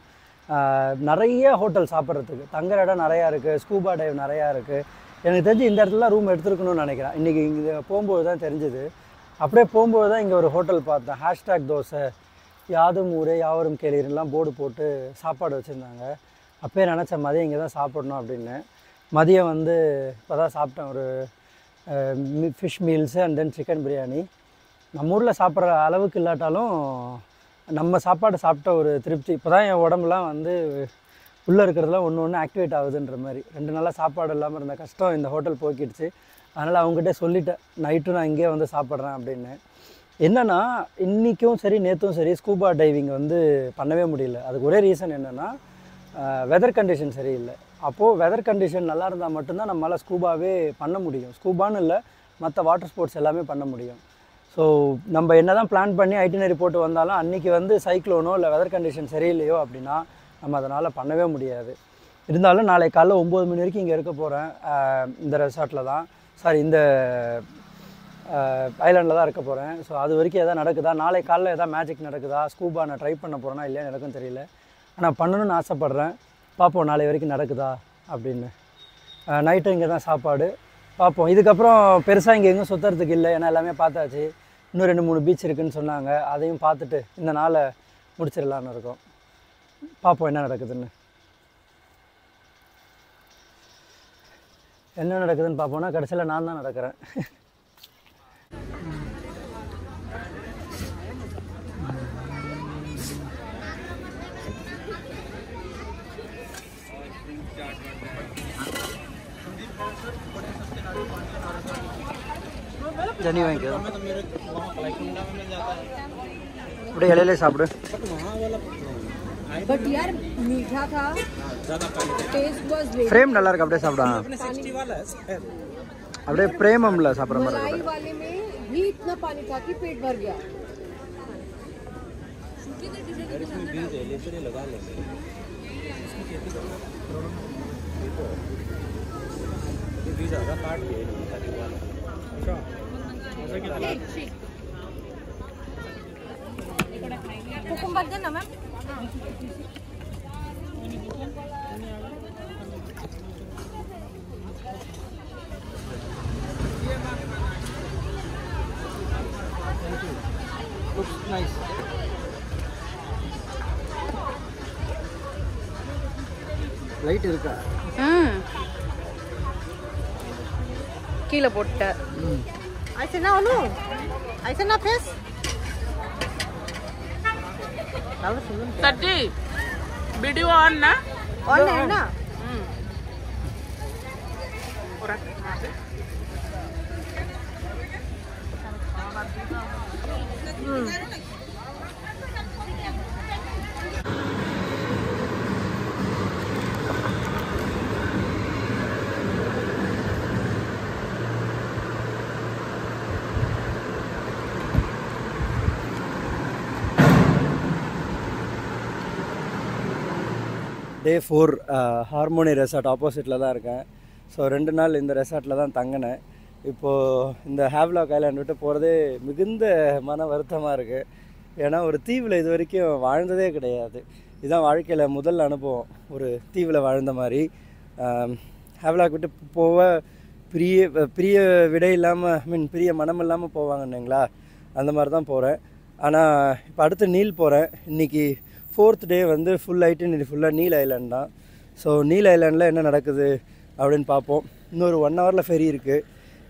நிறைய ஹோட்டல் சாப்பிட்றதுக்கு தங்குற இடம் நிறையா இருக்குது. ஸ்கூபா டைவ் நிறையா இருக்குது. எனக்கு தெரிஞ்சு இந்த இடத்துல ரூம் எடுத்துருக்கணும்னு நினைக்கிறேன். இன்றைக்கி இங்கே போகும்போது தான் தெரிஞ்சுது. அப்படியே போகும்போது தான் இங்கே ஒரு ஹோட்டல் பார்த்தேன். ஹேஷ்டாக் தோசை, யாதும் ஊரே யாவரும் கேளீரெலாம் போர்டு போட்டு சாப்பாடு வச்சுருந்தாங்க. அப்போயே நினச்சேன் மதியம் இங்கே தான் சாப்பிடணும் அப்படின்னு. மதியம் வந்து இப்போ தான் சாப்பிட்டேன். ஒரு fish meals and then chicken biryani. நம்ம ஊரில் சாப்பிட்ற அளவுக்கு இல்லாட்டாலும் நம்ம சாப்பாடு சாப்பிட்ட ஒரு திருப்தி. இப்போ தான் என் உடம்புலாம் வந்து உள்ளே இருக்கிறதுலாம் ஒன்று ஆக்டிவேட் ஆகுதுன்ற மாதிரி. 2 நாளாக சாப்பாடு இல்லாமல் இருந்த கஷ்டம் இந்த ஹோட்டல் போக்கிடுச்சு. அதனால் அவங்ககிட்ட சொல்லிட்டேன், நைட்டும் நான் இங்கேயே வந்து சாப்பிட்றேன் அப்படின்னு. என்னென்னா இன்றைக்கும் சரி நேற்றும் சரி ஸ்கூபா டைவிங் வந்து பண்ணவே முடியல. அதுக்கு ஒரே ரீசன் என்னென்னா வெதர் கண்டிஷன் சரியில்லை. அப்போது வெதர் கண்டிஷன் நல்லா இருந்தால் மட்டும்தான் நம்மளால் ஸ்கூபாவே பண்ண முடியும். ஸ்கூபான்னு இல்லை, மற்ற வாட்டர் ஸ்போர்ட்ஸ் எல்லாமே பண்ண முடியும். ஸோ நம்ம என்ன தான் பிளான் பண்ணி ஐட்டினரி போட்டு வந்தாலும் அன்றைக்கி வந்து சைக்ளோனோ இல்லை வெதர் கண்டிஷன் சரியில்லையோ அப்படின்னா நம்ம அதனால் பண்ணவே முடியாது. இருந்தாலும் நாளை காலைல 9 மணி வரைக்கும் இங்கே இருக்க போகிறேன். இந்த ரெசார்ட்டில் தான் இந்த ஐலாண்டில் தான் இருக்க போகிறேன். ஸோ அது வரைக்கும் எதாவது நடக்குதா, நாளை காலைல எதாவது மேஜிக் நடக்குதா, ஸ்கூபா நான் ட்ரை பண்ண போகிறேன்னா இல்லையா எனக்கும் தெரியல. ஆனால் பண்ணணும்னு ஆசைப்பட்றேன். பார்ப்போம் நாளை வரைக்கும் நடக்குதா அப்படின்னு. நைட்டும் இங்கே தான் சாப்பாடு. பார்ப்போம். இதுக்கப்புறம் பெருசாக இங்கே எங்கேயும் சுற்றுறதுக்கு இல்லை, ஏன்னா எல்லாமே பார்த்தாச்சு. இன்னும் 2-3 பீச் இருக்குதுன்னு சொன்னாங்க. அதையும் பார்த்துட்டு இந்த நாளை முடிச்சிடலான்னு இருக்கோம். பார்ப்போம் என்ன நடக்குதுன்னு. என்ன நடக்குதுன்னு பார்ப்போம்னா கடைசியில் நான் தான் நடக்கிறேன். ஜனி வாங்கிக்கோ, அப்படியே இலையிலே சாப்பிடு. बट यार मीठा था, टेस्ट वाज वेरी। फ्रेम நல்லா இருக்கு, அப்படியே சாப்பிடா. அப்படியே பிரேமம்ல சாப்பிடுற மாதிரி मलाई वाले में भी इतना पानी था कि पेट भर गया। कुकुम्बर देना मैम। Looks nice. லைட் இருக்கா? கீழே போட்ட ऐसे ना अनु, ऐसे ना फेस सच्ची वीडियो ऑन ना ऑन है ना। டே 4 ஹார்மோனி ரெசார்ட் ஆப்போசிட்டில் தான் இருக்கேன். ஸோ 2 நாள் இந்த ரெசார்ட்டில் தான் தங்கினேன். இப்போது இந்த ஹேவ்லாக் ஐலாண்ட் விட்டு போகிறதே மிகுந்த மன வருத்தமாக இருக்குது. ஏன்னா ஒரு தீவில் இது வரைக்கும் வாழ்ந்ததே கிடையாது. இதுதான் வாழ்க்கையில் முதல் அனுபவம், ஒரு தீவில் வாழ்ந்த மாதிரி. ஹேவ்லாக் விட்டு போக பிரிய விடை இல்லாமல் பிரிய மனம் இல்லாமல் போவாங்கன்னுங்களா, அந்த மாதிரி தான் போகிறேன். ஆனால் இப்போ அடுத்து நீல் போகிறேன். இன்றைக்கி 4th டே வந்து ஃபுல் ஐட்டினரி ஃபுல்லாக நீல் ஐலாண்ட் தான். ஸோ நீல் ஐலாண்டில் என்ன நடக்குது அப்படின்னு பார்ப்போம். இன்னொரு 1 ஹவரில் ஃபெரி இருக்குது.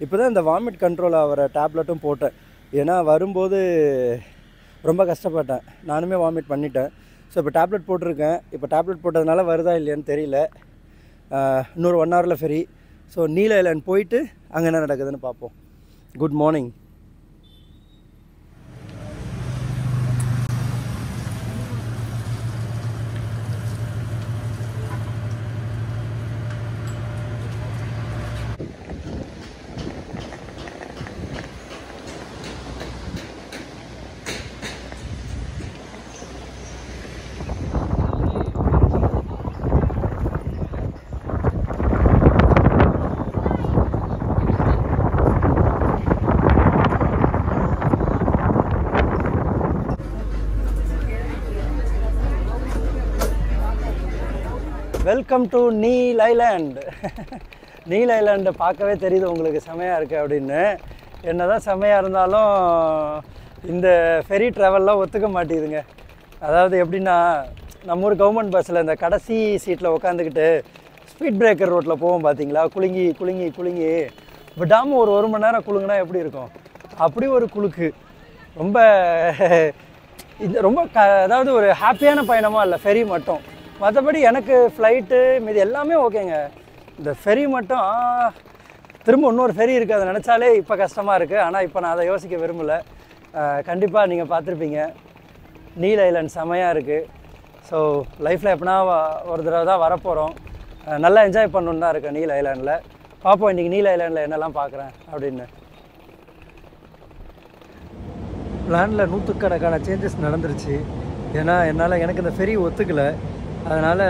இப்போ தான் இந்த வாமிட் கண்ட்ரோல் ஆகிற டேப்லெட்டும் போட்டேன். ஏன்னா வரும்போது ரொம்ப கஷ்டப்பட்டேன், நானுமே வாமிட் பண்ணிட்டேன். ஸோ இப்போ டேப்லெட் போட்டிருக்கேன். இப்போ டேப்லெட் போட்டதுனால வருதா இல்லையான்னு தெரியல. இன்னொரு 1 ஹவரில் ஃபெரி. ஸோ நீல் ஐலாண்ட் போயிட்டு அங்கே என்ன நடக்குதுன்னு பார்ப்போம். Good morning. Welcome to Neil Island. Neil ஐலாண்டை பார்க்கவே தெரியுது உங்களுக்கு செமையாக இருக்குது அப்படின்னு. என்ன தான் செமையாக இருந்தாலும் இந்த ஃபெரி ட்ராவல்லாம் ஒத்துக்க மாட்டேங்குதுங்க. அதாவது எப்படின்னா, நம்ம ஊர் கவர்மெண்ட் பஸ்ஸில் இந்த கடைசி சீட்டில் உட்காந்துக்கிட்டு ஸ்பீட் பிரேக்கர் ரோட்டில் போவோம் பார்த்தீங்களா, குலுங்கி குலுங்கி குலுங்கி விடாமல் ஒரு மணி நேரம் குலுங்கினா எப்படி இருக்கும், அப்படி ஒரு குலுக்கு. ரொம்ப இந்த ரொம்ப அதாவது ஒரு ஹாப்பியான பயணமாக இல்லை ஃபெரி மட்டும். மற்றபடி எனக்கு ஃப்ளைட்டு மீது எல்லாமே ஓகேங்க. இந்த ஃபெரி மட்டும் திரும்ப இன்னொரு ஃபெரி இருக்குது, அதை நினச்சாலே இப்போ கஷ்டமாக இருக்குது. ஆனால் இப்போ நான் அதை யோசிக்க விரும்பலை. கண்டிப்பாக நீங்கள் பார்த்துருப்பீங்க, நீல் ஐலாண்ட் செமையாக இருக்குது. ஸோ லைஃப்பில் எப்படின்னா ஒரு தடவை தான் வரப்போகிறோம். நல்லா என்ஜாய் பண்ணணுன்னு தான் இருக்கேன் நீல் ஐலாண்டில். பார்ப்போம் இன்றைக்கி நீல் ஐலாண்டில் என்னெல்லாம் பார்க்குறேன் அப்படின்னு. பிளானில் 100கணக்கான சேஞ்சஸ் நடந்துருச்சு. ஏன்னா எனக்கு இந்த ஃபெரி ஒத்துக்கலை. அதனால்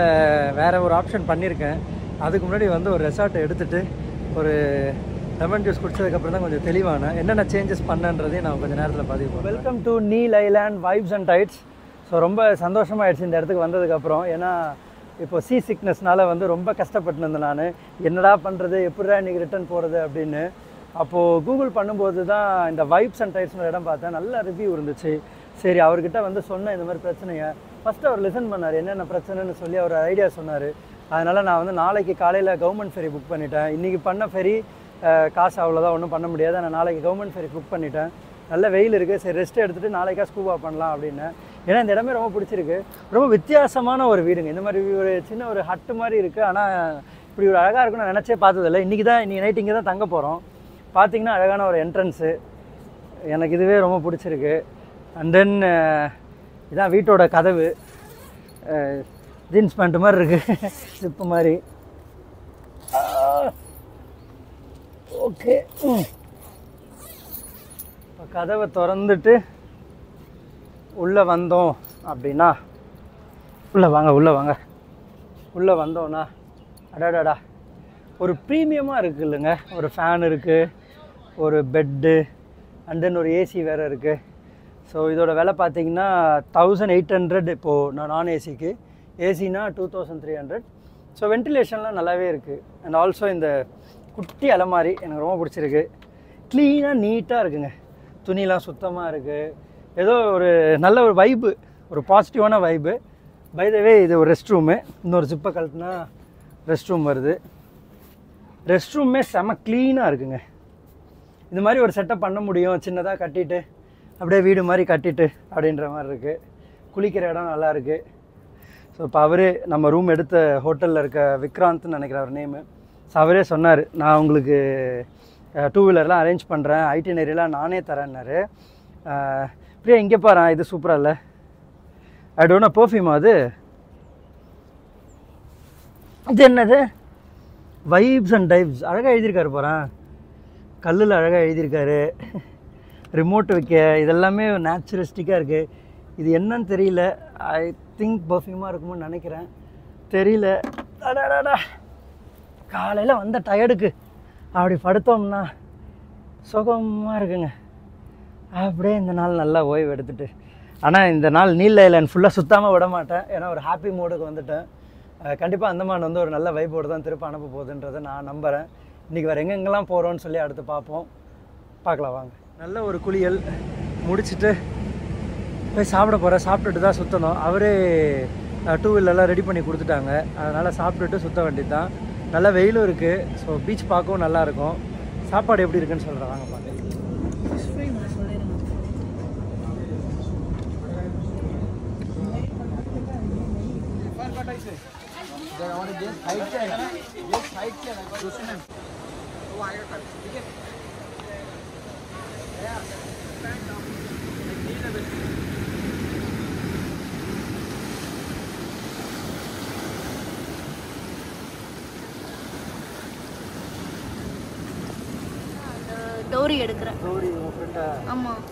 வேறு ஒரு ஆப்ஷன் பண்ணியிருக்கேன். அதுக்கு முன்னாடி ஒரு ரெசார்ட்டை எடுத்துகிட்டு ஒரு லெமன் ஜூஸ் குடிச்சதுக்கப்புறம் தான் கொஞ்சம் தெளிவானேன். என்னென்ன சேஞ்சஸ் பண்ணன்றதையும் நான் கொஞ்சம் நேரத்தில் பதிவு பண்ணுவேன். Welcome to Neil island vibes and tides. So ரொம்ப சந்தோஷமாகிடுச்சு இந்த இடத்துக்கு வந்ததுக்கப்புறம். ஏன்னா இப்போ சீ சிக்னஸ்னால் ரொம்ப கஷ்டப்பட்டு இருந்தேன் நான். என்னடா பண்ணுறது, எப்படிடா இன்றைக்கி ரிட்டர்ன் போகிறது அப்படின்னு. அப்போது கூகுள் பண்ணும்போது தான் இந்த வைப்ஸ் அண்ட் டைட்ஸ்னு இடம் பார்த்தேன். நல்ல ரிவ்யூ இருந்துச்சு. சரி அவர்கிட்ட சொன்னேன் இந்த மாதிரி பிரச்சனையை. ஃபஸ்ட்டு அவர் லிசன் பண்ணார், என்னென்ன பிரச்சனைன்னு சொல்லி அவர் ஐடியா சொன்னார். அதனால் நான் நாளைக்கு காலையில் கவர்மெண்ட் ஃபெரி புக் பண்ணிட்டேன். இன்றைக்கி பண்ண ஃபெரி காசு அவ்வளோதான், ஒன்றும் பண்ண முடியாது. நான் நாளைக்கு கவர்மெண்ட் ஃபெரி புக் பண்ணிட்டேன். நல்ல வெயில் இருக்குது, சரி ரெஸ்ட் எடுத்துகிட்டு நாளைக்கா ஸ்கூபா பண்ணலாம் அப்படின்னு. ஏன்னா இந்த இடமே ரொம்ப பிடிச்சிருக்கு. ரொம்ப வித்தியாசமான ஒரு வீடுங்க. இந்த மாதிரி ஒரு சின்ன ஒரு ஹட்டு மாதிரி இருக்குது. ஆனால் இப்படி ஒரு அழகாக இருக்குன்னு நான் நினச்சே பார்த்ததில்லை. இன்றைக்கி நைட் இங்கே தான் தங்க போகிறோம். பார்த்திங்கன்னா அழகான ஒரு என்ட்ரன்ஸு, எனக்கு இதுவே ரொம்ப பிடிச்சிருக்கு. அண்ட் தென் இதான் வீட்டோட கதவு. ஜீன்ஸ் பேண்ட்டு மாதிரி இருக்குது, ஸ்லிப்பு மாதிரி. ஓகே, இப்போ கதவை திறந்துட்டு உள்ளே வந்தோம் அப்படின்னா, உள்ளே உள்ளே வந்தோன்னா அடாடாடா ஒரு ப்ரீமியமாக இருக்குது இல்லைங்க. ஒரு ஃபேன் இருக்குது, ஒரு பெட்டு, அண்ட் தென் ஒரு ஏசி வேறு இருக்குது. ஸோ இதோட விலை பார்த்திங்கன்னா 1800 இப்போது நான் ஏசிக்கு. ஏசினா 2300. ஸோ வென்டிலேஷன்லாம் நல்லாவே இருக்குது. அண்ட் ஆல்சோ இந்த குட்டி அலமாரி எனக்கு ரொம்ப பிடிச்சிருக்கு. க்ளீனாக நீட்டாக இருக்குங்க. துணிலாம் சுத்தமாக இருக்குது. ஏதோ ஒரு நல்ல ஒரு வைப்பு, ஒரு பாசிட்டிவான வைப்பு. பை த வே இது ஒரு ரெஸ்ட் ரூமு. இன்னொரு ஜிப்பை கழட்டினா ரெஸ்ட் ரூம் வருது. ரெஸ்ட் ரூமே செம க்ளீனாக இருக்குங்க. இது மாதிரி ஒரு செட்டப் பண்ண முடியும், சின்னதாக கட்டிட்டு அப்படியே வீடு மாதிரி கட்டிட்டு அப்படின்ற மாதிரி இருக்குது. குளிக்கிற இடம் நல்லா இருக்குது. ஸோ இப்போ அவரே நம்ம ரூம் எடுத்த ஹோட்டலில் இருக்க விக்ராந்த்னு நினைக்கிற அவர் நேமு. ஸோ அவரே சொன்னார், நான் உங்களுக்கு 2 வீலர்லாம் அரேஞ்ச் பண்ணுறேன், ஐட்டினரிலாம் நானே தரேன்னாரு. பிரியா இங்கே பாரு, இது சூப்பராக இல்லை? ஐ டோன்ட் நோ, பர்ஃப்யூமா அது? இது என்னது? Vibes and types. அழகாக எழுதியிருக்காரு போகிறேன், கல்லில் அழகாக எழுதியிருக்காரு. ரிமோட் வைக்க இதெல்லாமே நேச்சுரலிஸ்டிக்காக இருக்குது. இது என்னன்னு தெரியல. ஐ திங்க் பர்ஃப்யூமாக இருக்குமோன்னு நினைக்கிறேன், தெரியல. அடாடாடா, காலையில் வந்த டயர்டுக்கு அப்படி படுத்தோம்னா சுகமாக இருக்குங்க. அப்படியே இந்த நாள் நல்லா ஓய்வு எடுத்துகிட்டு. ஆனால் இந்த நாள் நீல் ஐலாண்ட் ஃபுல்லாக சுத்தாமல் விட மாட்டேன். ஏன்னா ஒரு ஹாப்பி மூடுக்கு வந்துட்டேன். கண்டிப்பாக அந்தமான் ஒரு நல்ல வைப்போடு தான் திருப்ப அனுப்ப போகுதுன்றதை நான் நம்புகிறேன். இன்றைக்கி வேறு எங்கெங்கெல்லாம் போகிறோன்னு சொல்லி அடுத்து பார்க்கலாம் வாங்க. நல்ல ஒரு குளியல் முடிச்சுட்டு போய் சாப்பிட போகிறேன். சாப்பிட்டுட்டு தான் சுற்றணும். அவரே 2 வீலர்லாம் ரெடி பண்ணி கொடுத்துட்டாங்க. அதனால் சாப்பிட்டுட்டு சுற்ற வேண்டியது தான். நல்லா வெயிலும் இருக்குது. ஸோ பீச் பார்க்கவும் நல்லாயிருக்கும். சாப்பாடு எப்படி இருக்குன்னு சொல்கிறேன், வாங்க பார்க்க. டோரி எடுக்கிறேன். டோரி உங்கள் ஃப்ரெண்டா? ஆமாம்.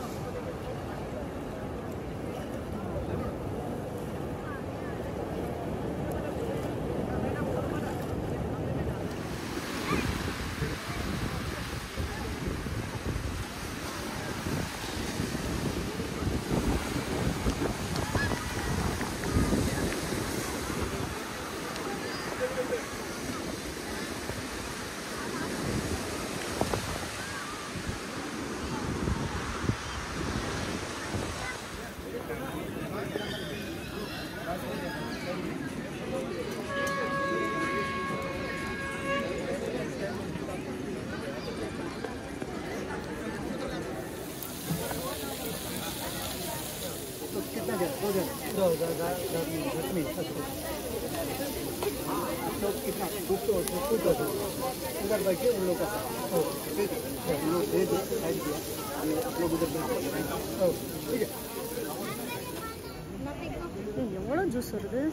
எவ்வளோ ஜூஸ் வருது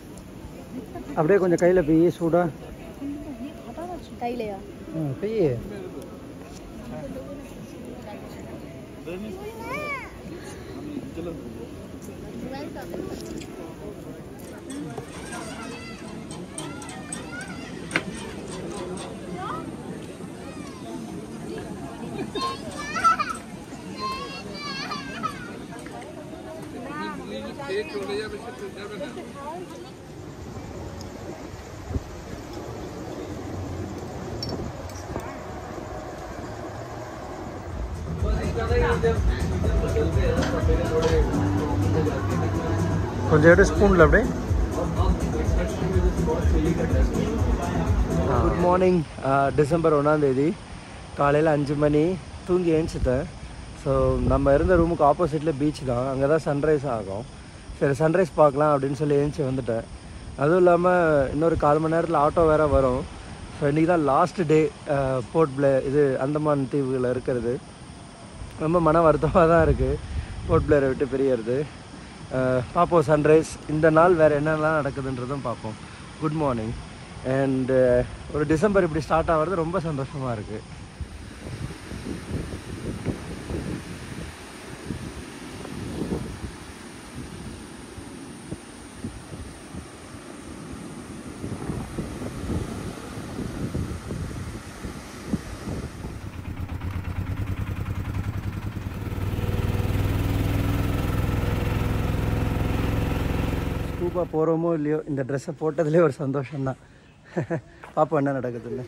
அப்படியே கொஞ்சம் கையில் பெய்ய சூடா கையிலையா பெய்ய கொஞ்சம் எடுத்து ஸ்பூனில் அப்படியே. Good morning. டிசம்பர் 1ஆம் தேதி காலையில் 5 மணி தூங்கி ஏஞ்சிட்டேன். ஸோ நம்ம இருந்த ரூமுக்கு ஆப்போசிட்டில் பீச் தான், அங்கே தான் சன்ரைஸ் ஆகும். சரி சன்ரைஸ் பார்க்கலாம் அப்படின்னு சொல்லி ஏஞ்சி வந்துட்டேன். அதுவும் இல்லாமல் இன்னொரு 4 மணி நேரத்தில் ஆட்டோ வேறு வரும். ஸோ இன்றைக்கி தான் லாஸ்ட் டே போர்ட் பிளேயர் இது அந்தமான் தீவுகளில் இருக்கிறது. ரொம்ப மன வருத்தமாக தான் இருக்குது போர்ட் பிளேயரை விட்டு பிரியறது. பார்ப்போம் சன்ரைஸ். இந்த நாள் வேறு என்னெல்லாம் நடக்குதுன்றதும் பார்ப்போம். Good morning. அண்டு ஒரு டிசம்பர் இப்படி ஸ்டார்ட் ஆகிறது ரொம்ப சந்தோஷமாக இருக்குது. ஸ்கூபா போகிறோமோ இல்லையோ, இந்த ட்ரெஸ்ஸை போட்டதுலேயே ஒரு சந்தோஷம்தான். பார்ப்போம் என்ன நடக்குதுன்னு.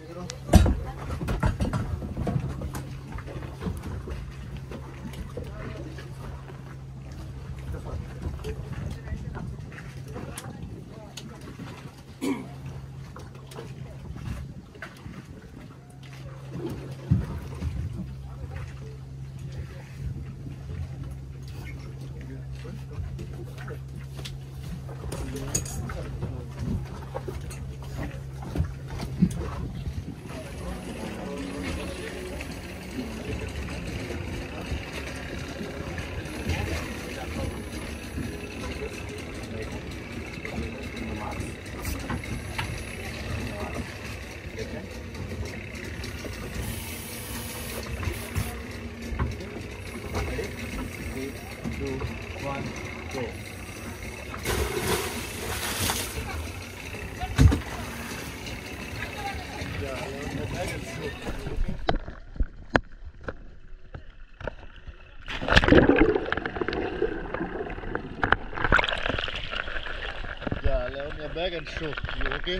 Bag and show. You okay?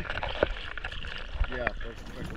Yeah, perfect.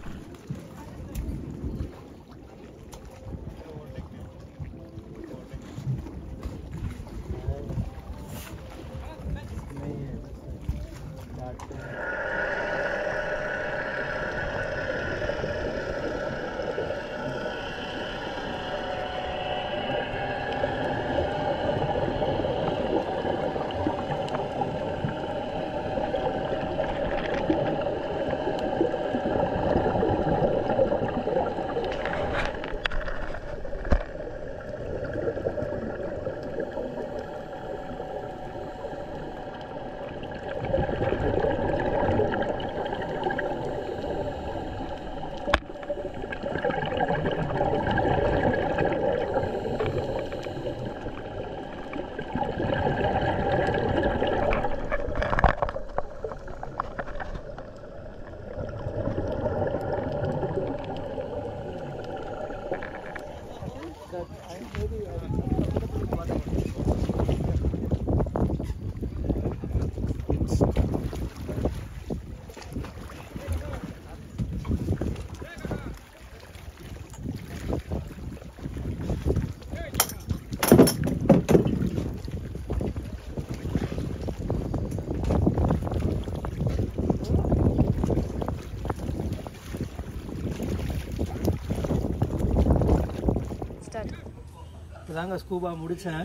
இதாங்க ஸ்கூபா முடித்தேன்.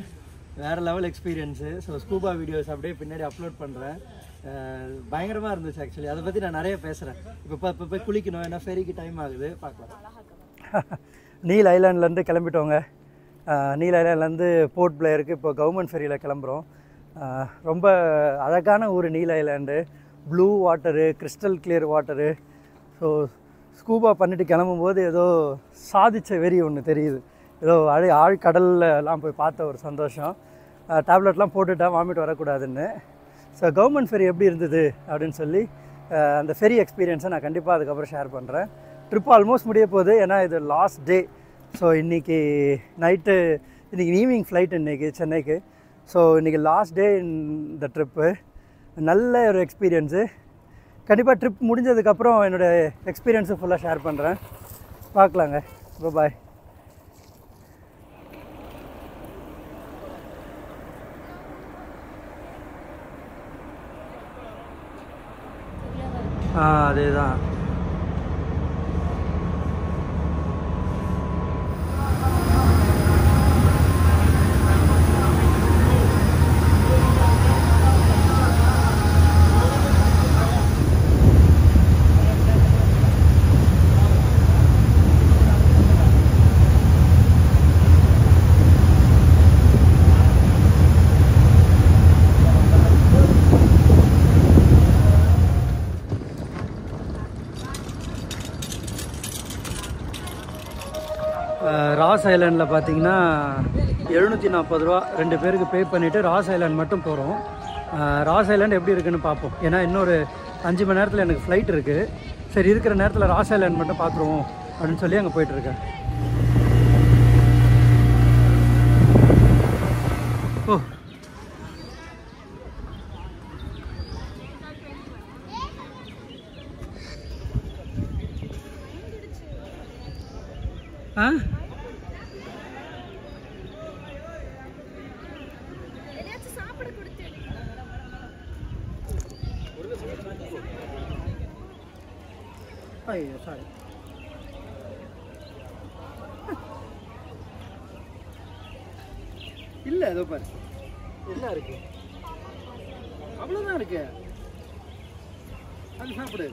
வேறு level experience. So scuba videos அப்படியே பின்னாடி அப்லோட் பண்ணுறேன். பயங்கரமாக இருந்துச்சு ஆக்சுவலி. அதை பற்றி நான் நிறைய பேசுகிறேன். இப்போ போய் குளிக்கணும், ஏன்னா ஃபெரிக்கு டைம் ஆகுது, பார்க்கலாம். நீல் ஐலாண்ட்லேருந்து கிளம்பிட்டோங்க. நீல் ஐலாண்ட்லேருந்து போர்ட் பிளேயருக்கு இப்போ கவர்மெண்ட் ஃபெரியில் கிளம்புறோம். ரொம்ப அழகான ஊர் Neil island. Blue water, crystal clear water. So scuba பண்ணிட்டு கிளம்பும்போது ஏதோ சாதிச்ச வெறி ஒன்று தெரியுது. ஏதோ ஆழ்கடல்லாம் போய் பார்த்த ஒரு சந்தோஷம். டேப்லெட்லாம் போட்டுட்டா வாமிட் வரக்கூடாதுன்னு. ஸோ கவர்மெண்ட் ஃபெரி எப்படி இருந்தது அப்படின்னு சொல்லி அந்த ஃபெரி எக்ஸ்பீரியன்ஸை நான் கண்டிப்பாக அதுக்கப்புறம் ஷேர் பண்ணுறேன். ட்ரிப் ஆல்மோஸ்ட் முடிய போகுது, ஏன்னா இது லாஸ்ட் டே. ஸோ இன்றைக்கி நைட்டு, இன்றைக்கி ஈவினிங் ஃப்ளைட் இன்றைக்கி சென்னைக்கு. ஸோ இன்றைக்கி லாஸ்ட் டே இந்த ட்ரிப்பு. நல்ல ஒரு எக்ஸ்பீரியன்ஸு. கண்டிப்பாக ட்ரிப் முடிஞ்சதுக்கப்புறம் என்னோடய எக்ஸ்பீரியன்ஸை ஃபுல்லாக ஷேர் பண்ணுறேன். பார்க்கலாங்க. பாய். அதே தான். ராஸ் ஐலாண்டில் பார்த்தீங்கன்னா 740 ரூபா 2 பேருக்கு பே பண்ணிவிட்டு ராஸ் ஐலாண்ட் மட்டும் போகிறோம். ராஸ் ஐலாண்ட் எப்படி இருக்குன்னு பார்ப்போம். ஏன்னா இன்னொரு 5 மணி நேரத்தில் எனக்கு ஃப்ளைட் இருக்குது. சரி, இருக்கிற நேரத்தில் ராஸ் ஐலாண்ட் மட்டும் பார்த்துருவோம் அப்படின்னு சொல்லி அங்கே போயிட்டுருக்கேன். ஓ, ஆ ஐயோ சாரி. இல்லை, ஏதோ பாரு என்ன இருக்கு, அவ்வளோதான் இருக்கு. அது சாப்பிடு.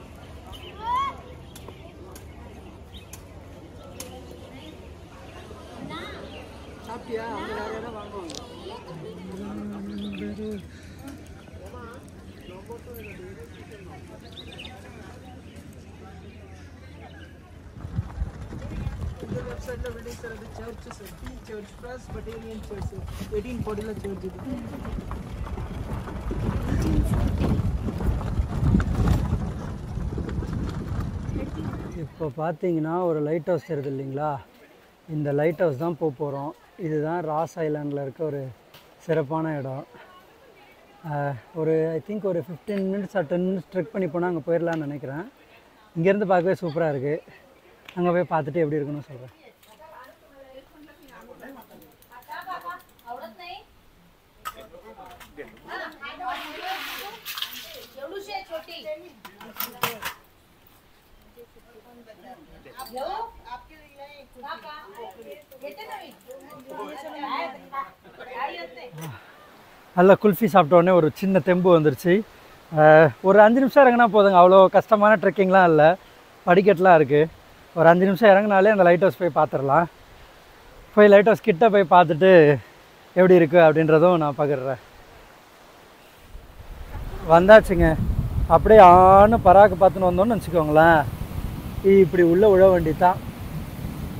சாப்பிட்டியா? அங்கே வேற யாராவது வாங்குவாங்க. இந்த வெப்சைட்ல வில்லிங் சார் அது church sir, the church first battalion church 1840ல சர்ச் இது. இப்போ பார்த்தீங்கன்னா ஒரு லைட் ஹவுஸ் தெரியுது இல்லைங்களா, இந்த லைட் ஹவுஸ் தான் போக போகிறோம். இதுதான் ராஸ் ஐலாண்டில் இருக்க ஒரு சிறப்பான இடம். ஒரு ஐ திங்க் ஒரு 15 மினிட்ஸ் ஆர் 10 மினிட்ஸ் ட்ரெக் பண்ணி போனால் அங்கே போயிடலான்னு நினைக்கிறேன். இங்கேருந்து பார்க்கவே சூப்பராக இருக்குது. அங்கே போய் பார்த்துட்டு எப்படி இருக்குன்னு சொல்கிறேன். நல்லா குல்ஃபி சாப்பிட்ட உடனே ஒரு சின்ன தெம்பு வந்துருச்சு. ஒரு 5 நிமிஷம் இறங்கினா போதுங்க. அவ்வளோ கஷ்டமான ட்ரெக்கிங்லாம் இல்லை, படிக்கட்டெலாம் இருக்குது. ஒரு 5 நிமிஷம் இறங்கினாலே அந்த லைட் ஹவுஸ் போய் பார்த்துடலாம். போய் லைட் ஹவுஸ் கிட்ட போய் பார்த்துட்டு எப்படி இருக்குது அப்படின்றதும் நான் பகிர்றேன். வந்தாச்சுங்க. அப்படியே ஆன்னு பராக்கு பார்த்துன்னு வந்தோன்னு வச்சுக்கோங்களேன், இப்படி உள்ளே உழ வேண்டி தான்.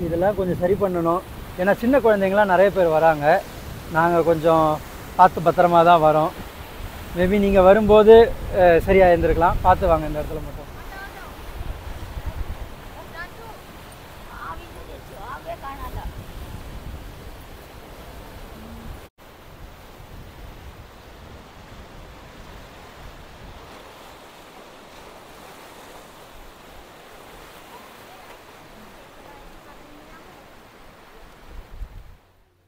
இதெல்லாம் கொஞ்சம் சரி பண்ணணும். ஏன்னா சின்ன குழந்தைங்களாம் நிறைய பேர் வராங்க. நாங்கள் கொஞ்சம் பார்த்து பத்திரமா தான் வரோம். மேபி நீங்கள் வரும்போது சரியாக இருந்திருக்கலாம். பார்த்து வாங்க இந்த இடத்துல மட்டும்.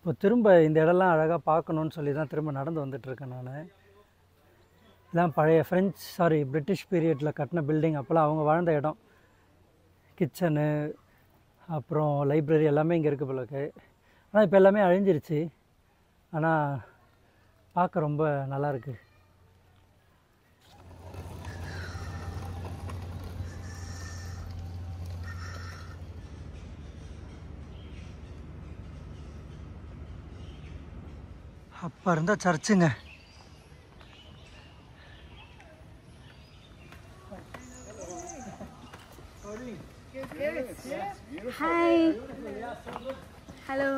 இப்போ திரும்ப இந்த இடம்லாம் அழகாக பார்க்கணுன்னு சொல்லி தான் திரும்ப நடந்து வந்துட்டுருக்கேன் நான். இதெல்லாம் பழைய பிரிட்டிஷ் பீரியடில் கட்டின பில்டிங். அப்போல்லாம் அவங்க வாழ்ந்த இடம். கிச்சனு அப்புறம் லைப்ரரி எல்லாமே இங்கே இருக்குது போலக்கு. ஆனால் இப்போ எல்லாமே அழிஞ்சிருச்சு. ஆனால் பார்க்க ரொம்ப நல்லாயிருக்கு. அப்போ இருந்தால் சர்ச்சுங்க. Hi. Hello.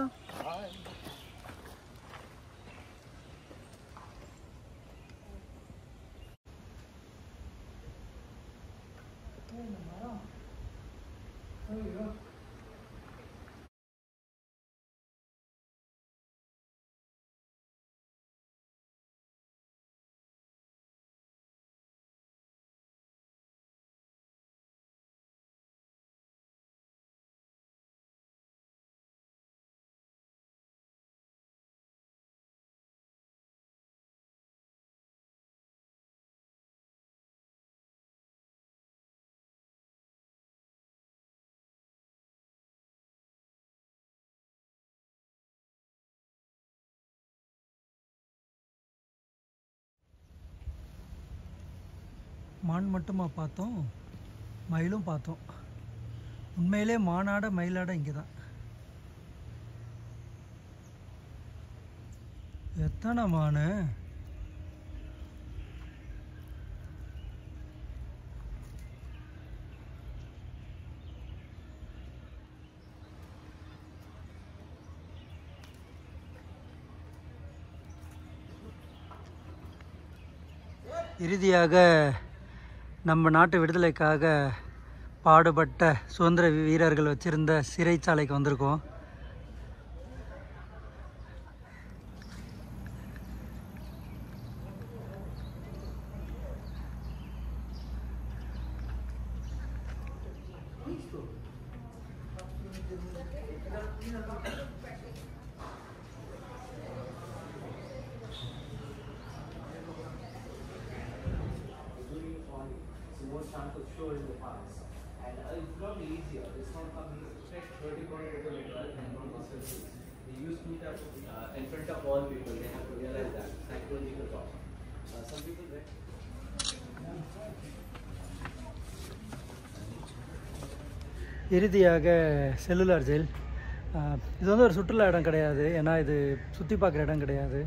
மான் மட்டுமா பார்த்தோம், மயிலும் பார்த்தோம். உண்மையிலே மானாட மயிலாட இங்கே தான். எத்தனை மான்! இறுதியாக நம்ம நாட்டு விடுதலைக்காக பாடுபட்ட சுதந்திர வீரர்கள் வச்சுருந்த சிறைச்சாலைக்கு வந்திருக்கோம். In front of all people, they have to realize that psychological problem. Some people. இறுதியாக செல்லுலார் ஜெயில். இது வந்து ஒரு சுற்றுலா இடம் கிடையாது, ஏன்னா இது சுற்றி பார்க்குற இடம் கிடையாது.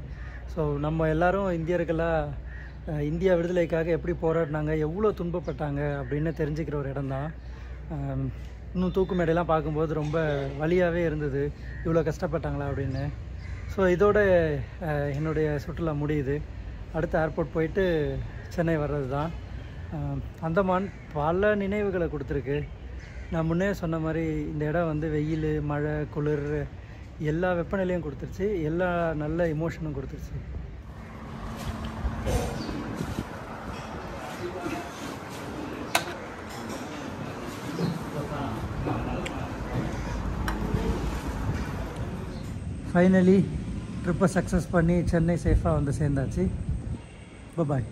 ஸோ நம்ம எல்லோரும் இந்தியர்களாக இந்தியா விடுதலைக்காக எப்படி போராடினாங்க, எவ்வளோ துன்பப்பட்டாங்க அப்படின்னு தெரிஞ்சுக்கிற ஒரு இடம் தான். இன்னும் தூக்கு மேடையெல்லாம் பார்க்கும்போது ரொம்ப வலியாகவே இருந்தது, இவ்வளோ கஷ்டப்பட்டாங்களா அப்படின்னு. ஸோ இதோட என்னுடைய சுற்றுலா முடியுது. அடுத்த ஏர்போர்ட் போயிட்டு சென்னை வர்றது தான். அந்தமான் பல நினைவுகளை கொடுத்துருக்கு. நான் முன்னே சொன்ன மாதிரி இந்த இடம் வந்து வெயில், மழை, குளிர் எல்லா வெப்பநிலையும் கொடுத்துருச்சு, எல்லா நல்ல எமோஷனும் கொடுத்துருச்சு. ஃபைனலி ட்ரிப்பை சக்ஸஸ் பண்ணி சென்னை சேஃபாக வந்து சேர்ந்தாச்சு. பாய்.